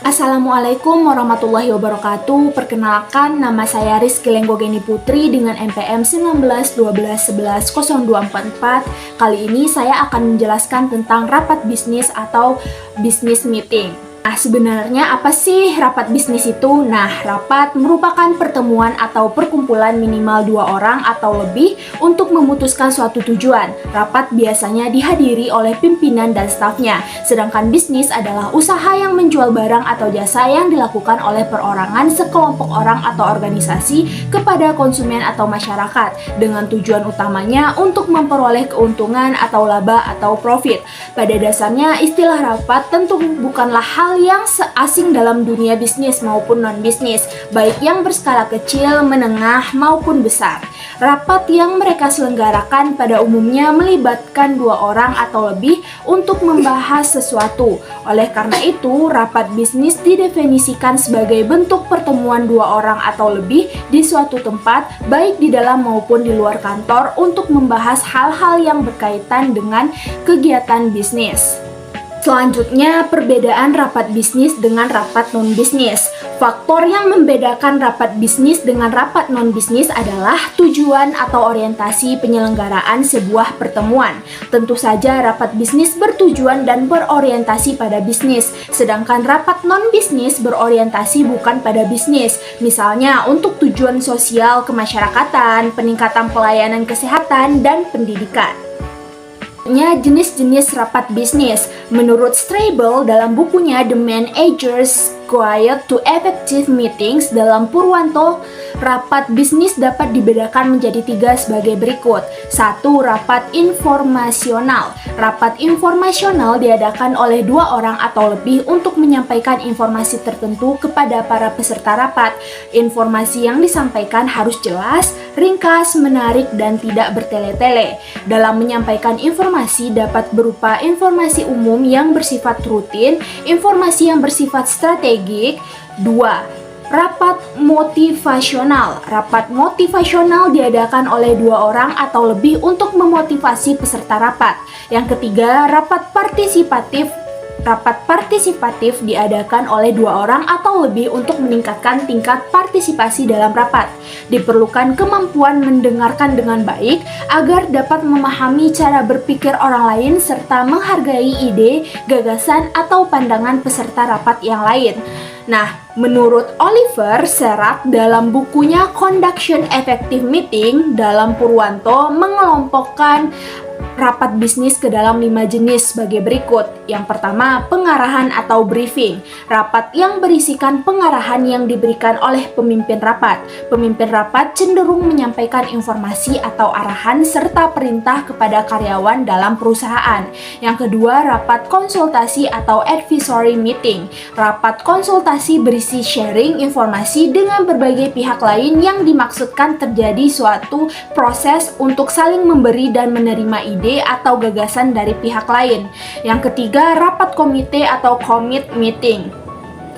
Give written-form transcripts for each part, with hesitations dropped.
Assalamualaikum warahmatullahi wabarakatuh. Perkenalkan, nama saya Rizky Lenggogeni Putri dengan NPM 1912111024. Kali ini saya akan menjelaskan tentang rapat bisnis atau business meeting. Nah, sebenarnya apa sih rapat bisnis itu? Nah, rapat merupakan pertemuan atau perkumpulan minimal 2 orang atau lebih untuk memutuskan suatu tujuan. Rapat biasanya dihadiri oleh pimpinan dan stafnya. Sedangkan bisnis adalah usaha yang menjual barang atau jasa yang dilakukan oleh perorangan, sekelompok orang atau organisasi kepada konsumen atau masyarakat dengan tujuan utamanya untuk memperoleh keuntungan atau laba atau profit. Pada dasarnya, istilah rapat tentu bukanlah hal yang asing dalam dunia bisnis maupun non-bisnis, baik yang berskala kecil, menengah, maupun besar. Rapat yang mereka selenggarakan pada umumnya melibatkan 2 orang atau lebih untuk membahas sesuatu. Oleh karena itu, rapat bisnis didefinisikan sebagai bentuk pertemuan 2 orang atau lebih di suatu tempat, baik di dalam maupun di luar kantor, untuk membahas hal-hal yang berkaitan dengan kegiatan bisnis. Selanjutnya, perbedaan rapat bisnis dengan rapat non-bisnis. Faktor yang membedakan rapat bisnis dengan rapat non-bisnis adalah tujuan atau orientasi penyelenggaraan sebuah pertemuan. Tentu saja rapat bisnis bertujuan dan berorientasi pada bisnis, sedangkan rapat non-bisnis berorientasi bukan pada bisnis. Misalnya untuk tujuan sosial kemasyarakatan, peningkatan pelayanan kesehatan, dan pendidikan. Jenis-jenis rapat bisnis. Menurut Strable dalam bukunya The Managers Guide to Effective Meetings dalam Purwanto, rapat bisnis dapat dibedakan menjadi 3 sebagai berikut. 1. Rapat informasional. Rapat informasional diadakan oleh 2 orang atau lebih untuk menyampaikan informasi tertentu kepada para peserta rapat. Informasi yang disampaikan harus jelas, ringkas, menarik, dan tidak bertele-tele. Dalam menyampaikan informasi dapat berupa informasi umum yang bersifat rutin, informasi yang bersifat strategik. 2. Rapat motivasional. Rapat motivasional diadakan oleh 2 orang atau lebih untuk memotivasi peserta rapat. Yang ketiga, rapat partisipatif. Rapat partisipatif diadakan oleh 2 orang atau lebih untuk meningkatkan tingkat partisipasi dalam rapat. Diperlukan kemampuan mendengarkan dengan baik agar dapat memahami cara berpikir orang lain serta menghargai ide, gagasan, atau pandangan peserta rapat yang lain. Nah, menurut Oliver Serak dalam bukunya Conduction Effective Meeting dalam Purwanto mengelompokkan rapat bisnis ke dalam 5 jenis sebagai berikut. Yang pertama, pengarahan atau briefing. Rapat yang berisikan pengarahan yang diberikan oleh pemimpin rapat. Pemimpin rapat cenderung menyampaikan informasi atau arahan serta perintah kepada karyawan dalam perusahaan. Yang kedua, rapat konsultasi atau advisory meeting. Rapat konsultasi berisi sharing informasi dengan berbagai pihak lain yang dimaksudkan terjadi suatu proses untuk saling memberi dan menerima ide atau gagasan dari pihak lain. Yang ketiga, rapat komite atau commit meeting.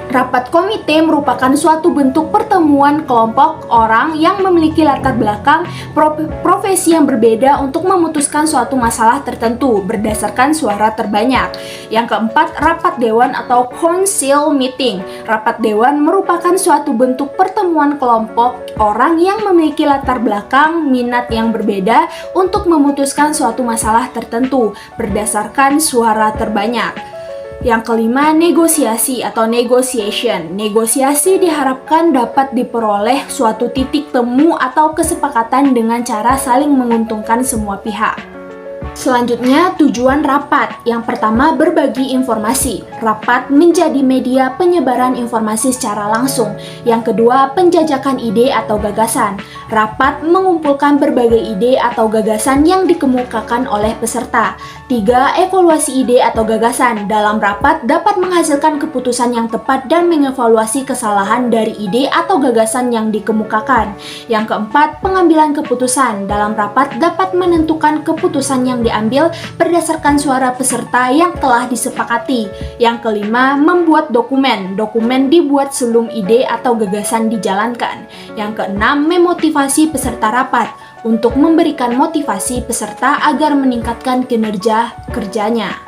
Rapat komite merupakan suatu bentuk pertemuan kelompok orang yang memiliki latar belakang profesi yang berbeda untuk memutuskan suatu masalah tertentu berdasarkan suara terbanyak. Yang keempat, rapat dewan atau council meeting. Rapat dewan merupakan suatu bentuk pertemuan kelompok orang yang memiliki latar belakang minat yang berbeda untuk memutuskan suatu masalah tertentu berdasarkan suara terbanyak. Yang kelima, negosiasi atau negotiation. Negosiasi diharapkan dapat diperoleh suatu titik temu atau kesepakatan dengan cara saling menguntungkan semua pihak. Selanjutnya, tujuan rapat. Yang pertama, berbagi informasi. Rapat menjadi media penyebaran informasi secara langsung. Yang kedua, penjajakan ide atau gagasan. Rapat mengumpulkan berbagai ide atau gagasan yang dikemukakan oleh peserta. 3. Evaluasi ide atau gagasan. Dalam rapat dapat menghasilkan keputusan yang tepat dan mengevaluasi kesalahan dari ide atau gagasan yang dikemukakan. Yang keempat, pengambilan keputusan. Dalam rapat dapat menentukan keputusan yang diambil berdasarkan suara peserta yang telah disepakati. Yang kelima, membuat dokumen. Dokumen dibuat sebelum ide atau gagasan dijalankan. Yang keenam, memotivasi peserta rapat untuk memberikan motivasi peserta agar meningkatkan kinerja kerjanya.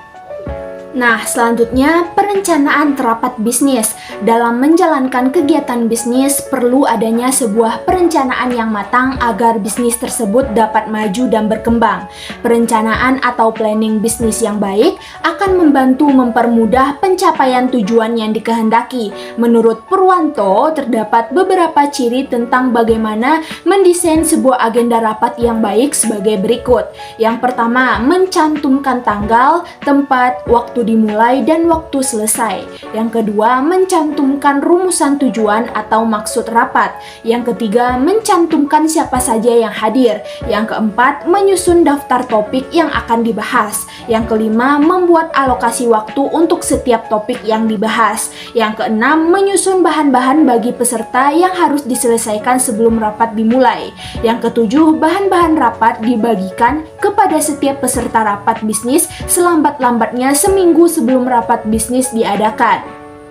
Nah, selanjutnya perencanaan rapat bisnis. Dalam menjalankan kegiatan bisnis, perlu adanya sebuah perencanaan yang matang agar bisnis tersebut dapat maju dan berkembang. Perencanaan atau planning bisnis yang baik akan membantu mempermudah pencapaian tujuan yang dikehendaki. Menurut Purwanto, terdapat beberapa ciri tentang bagaimana mendesain sebuah agenda rapat yang baik sebagai berikut. Yang pertama, mencantumkan tanggal, tempat, waktu dimulai dan waktu selesai. Yang kedua, mencantumkan rumusan tujuan atau maksud rapat. Yang ketiga, mencantumkan siapa saja yang hadir. Yang keempat, menyusun daftar topik yang akan dibahas. Yang kelima, membuat alokasi waktu untuk setiap topik yang dibahas. Yang keenam, menyusun bahan-bahan bagi peserta yang harus diselesaikan sebelum rapat dimulai. Yang ketujuh, bahan-bahan rapat dibagikan kepada setiap peserta rapat bisnis selambat-lambatnya seminggu sebelum rapat bisnis diadakan.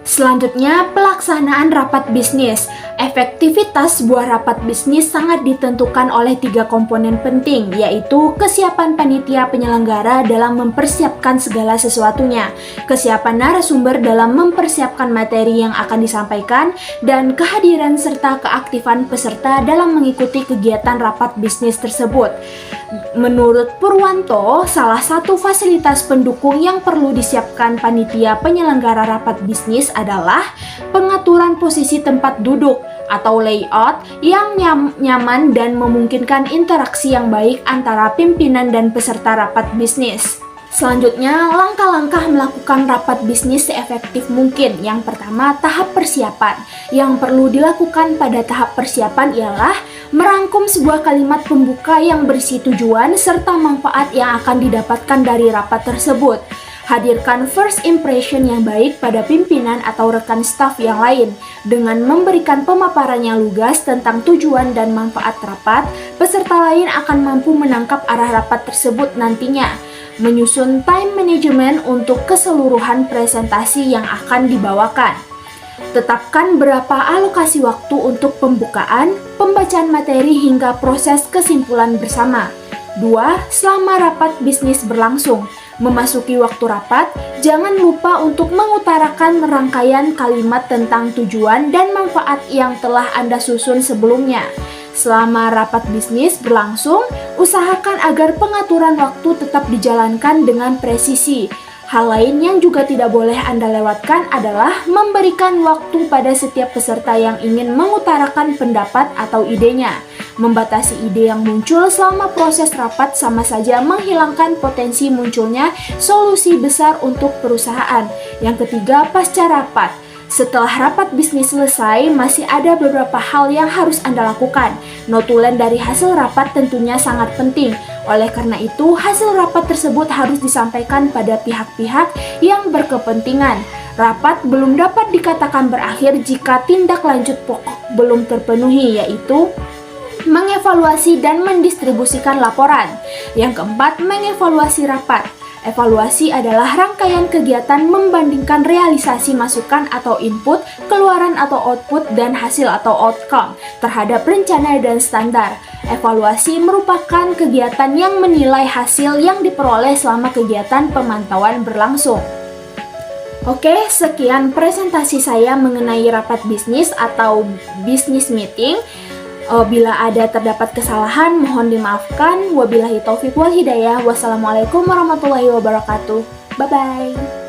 Selanjutnya, pelaksanaan rapat bisnis. Efektivitas sebuah rapat bisnis sangat ditentukan oleh 3 komponen penting, yaitu kesiapan panitia penyelenggara dalam mempersiapkan segala sesuatunya, kesiapan narasumber dalam mempersiapkan materi yang akan disampaikan, dan kehadiran serta keaktifan peserta dalam mengikuti kegiatan rapat bisnis tersebut. Menurut Purwanto, salah satu fasilitas pendukung yang perlu disiapkan panitia penyelenggara rapat bisnis adalah pengaturan posisi tempat duduk atau layout yang nyaman dan memungkinkan interaksi yang baik antara pimpinan dan peserta rapat bisnis. Selanjutnya, langkah-langkah melakukan rapat bisnis seefektif mungkin. Yang pertama, tahap persiapan. Yang perlu dilakukan pada tahap persiapan ialah merangkum sebuah kalimat pembuka yang berisi tujuan serta manfaat yang akan didapatkan dari rapat tersebut. Hadirkan first impression yang baik pada pimpinan atau rekan staf yang lain. Dengan memberikan pemaparan yang lugas tentang tujuan dan manfaat rapat, peserta lain akan mampu menangkap arah rapat tersebut nantinya. Menyusun time management untuk keseluruhan presentasi yang akan dibawakan. Tetapkan berapa alokasi waktu untuk pembukaan, pembacaan materi hingga proses kesimpulan bersama. 2. Selama rapat bisnis berlangsung. Memasuki waktu rapat, jangan lupa untuk mengutarakan rangkaian kalimat tentang tujuan dan manfaat yang telah Anda susun sebelumnya. Selama rapat bisnis berlangsung, usahakan agar pengaturan waktu tetap dijalankan dengan presisi. Hal lain yang juga tidak boleh Anda lewatkan adalah memberikan waktu pada setiap peserta yang ingin mengutarakan pendapat atau idenya. Membatasi ide yang muncul selama proses rapat sama saja menghilangkan potensi munculnya solusi besar untuk perusahaan. Yang ketiga, pasca rapat. Setelah rapat bisnis selesai, masih ada beberapa hal yang harus Anda lakukan. Notulen dari hasil rapat tentunya sangat penting. Oleh karena itu, hasil rapat tersebut harus disampaikan pada pihak-pihak yang berkepentingan. Rapat belum dapat dikatakan berakhir jika tindak lanjut pokok belum terpenuhi, yaitu mengevaluasi dan mendistribusikan laporan. Yang keempat, mengevaluasi rapat. Evaluasi adalah rangkaian kegiatan membandingkan realisasi masukan atau input, keluaran atau output, dan hasil atau outcome terhadap rencana dan standar. Evaluasi merupakan kegiatan yang menilai hasil yang diperoleh selama kegiatan pemantauan berlangsung. Oke, sekian presentasi saya mengenai rapat bisnis atau business meeting. Bila ada terdapat kesalahan, mohon dimaafkan. Wabillahi taufiq wal hidayah. Wassalamualaikum warahmatullahi wabarakatuh. Bye-bye.